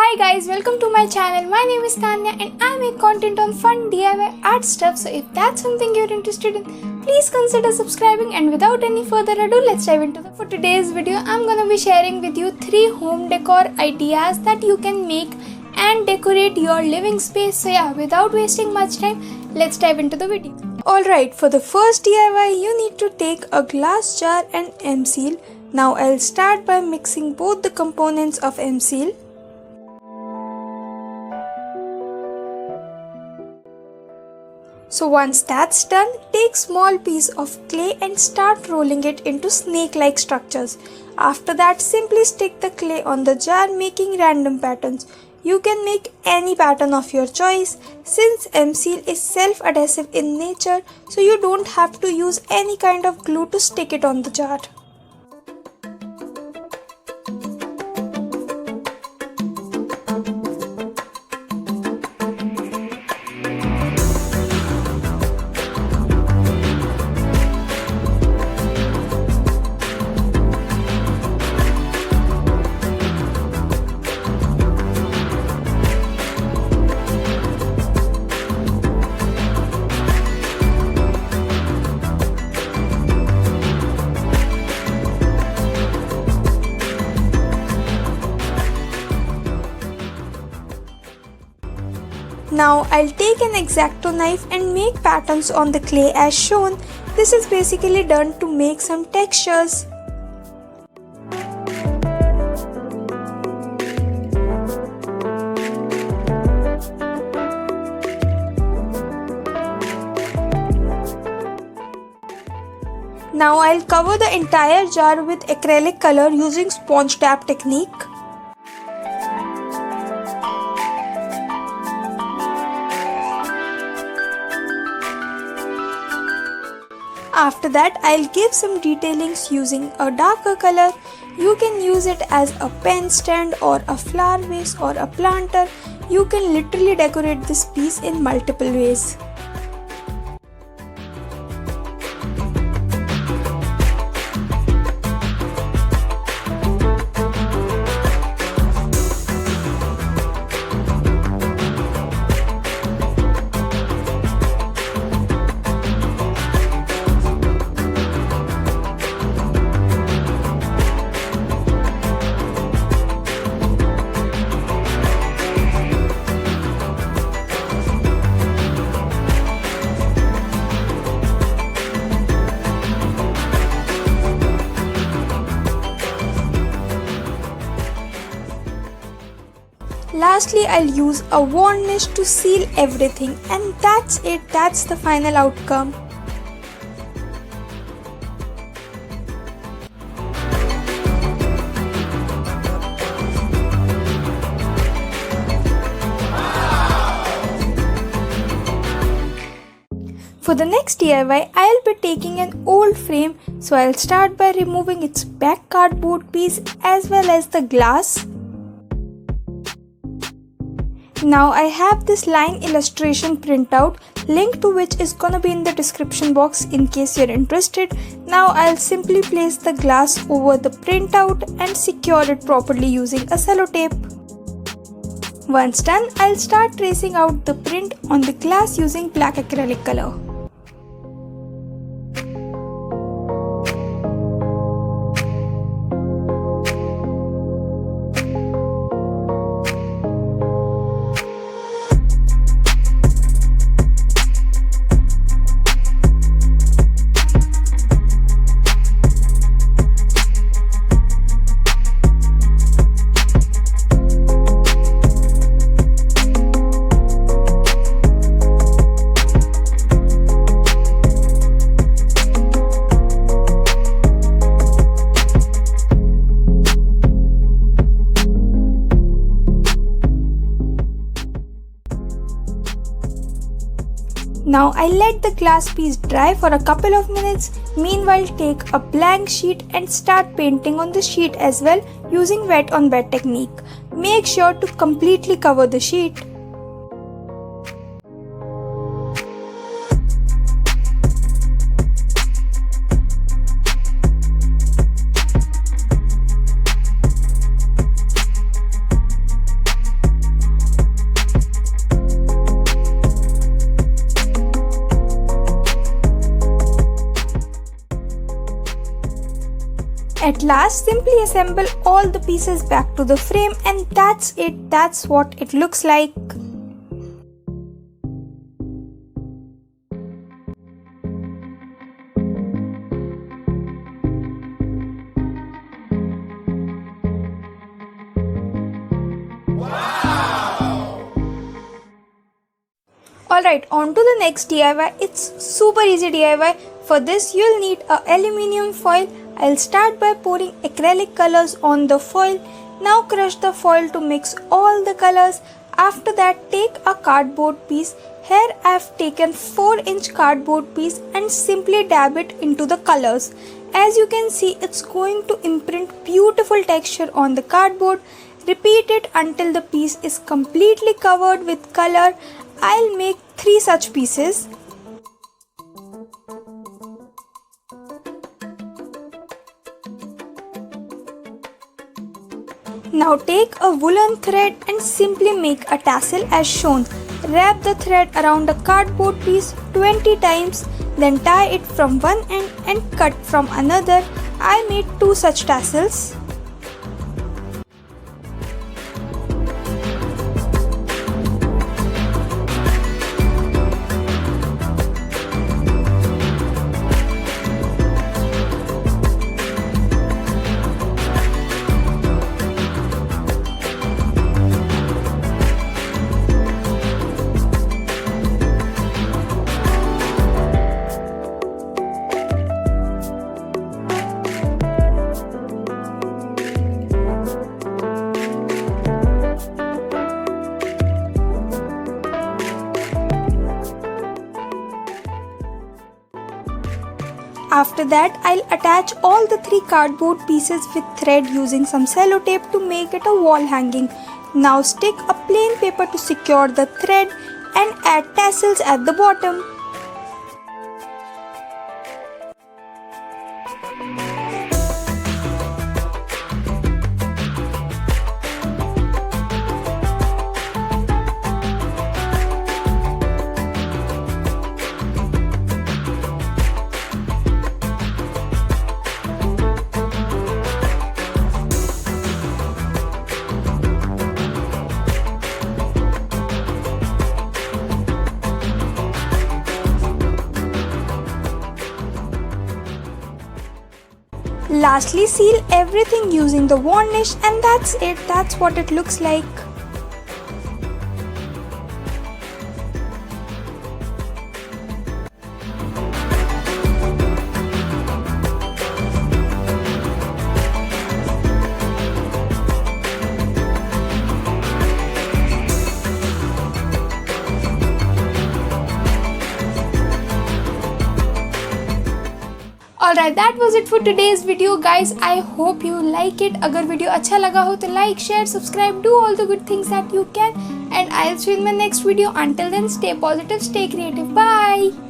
Hi guys, welcome to my channel. My name is Tanya and I make content on fun DIY art stuff. So if that's something you're interested in, please consider subscribing, and without any further ado, let's dive into it. For today's video, I'm gonna be sharing with you 3 home decor ideas that you can make and decorate your living space. So yeah, without wasting much time, let's dive into the video. Alright, for the first DIY, you need to take a glass jar and M-seal. Now I'll start by mixing both the components of M-seal. So once that's done, take small piece of clay and start rolling it into snake-like structures. After that, simply stick the clay on the jar, making random patterns. You can make any pattern of your choice. Since M-seal is self-adhesive in nature, so you don't have to use any kind of glue to stick it on the jar. Now I'll take an X-Acto knife and make patterns on the clay as shown. This is basically done to make some textures. Now I'll cover the entire jar with acrylic color using sponge tap technique. After that, I'll give some detailings using a darker color. You can use it as a pen stand or a flower vase or a planter. You can literally decorate this piece in multiple ways. Lastly, I'll use a varnish to seal everything, and that's it. That's the final outcome. For the next DIY, I'll be taking an old frame, so I'll start by removing its back cardboard piece as well as the glass. Now I have this line illustration printout, link to which is gonna be in the description box in case you're interested. Now I'll simply place the glass over the printout and secure it properly using a sellotape. Once done, I'll start tracing out the print on the glass using black acrylic color. Now I let the glass piece dry for a couple of minutes. Meanwhile, take a blank sheet and start painting on the sheet as well using wet on wet technique. Make sure to completely cover the sheet. At last, simply assemble all the pieces back to the frame, and that's it. That's what it looks like. Alright, on to the next DIY. It's super easy DIY. For this, you'll need a aluminium foil. I'll start by pouring acrylic colors on the foil. Now crush the foil to mix all the colors. After that, take a cardboard piece. Here I've taken 4-inch cardboard piece and simply dab it into the colors. As you can see, it's going to imprint beautiful texture on the cardboard. Repeat it until the piece is completely covered with color. I'll make 3 such pieces. Now take a woolen thread and simply make a tassel as shown. Wrap the thread around the cardboard piece 20 times, then tie it from one end and cut from another. I made 2 such tassels. After that, I'll attach all the 3 cardboard pieces with thread using some sellotape to make it a wall hanging. Now stick a plain paper to secure the thread and add tassels at the bottom. Lastly, seal everything using the varnish, and that's it. That's what it looks like. Alright, that was it for today's video guys. I hope you like it. अगर video अच्छा लगा हो तो like, share, subscribe, do all the good things that you can, and I'll see you in my next video. Until then, stay positive, stay creative. Bye.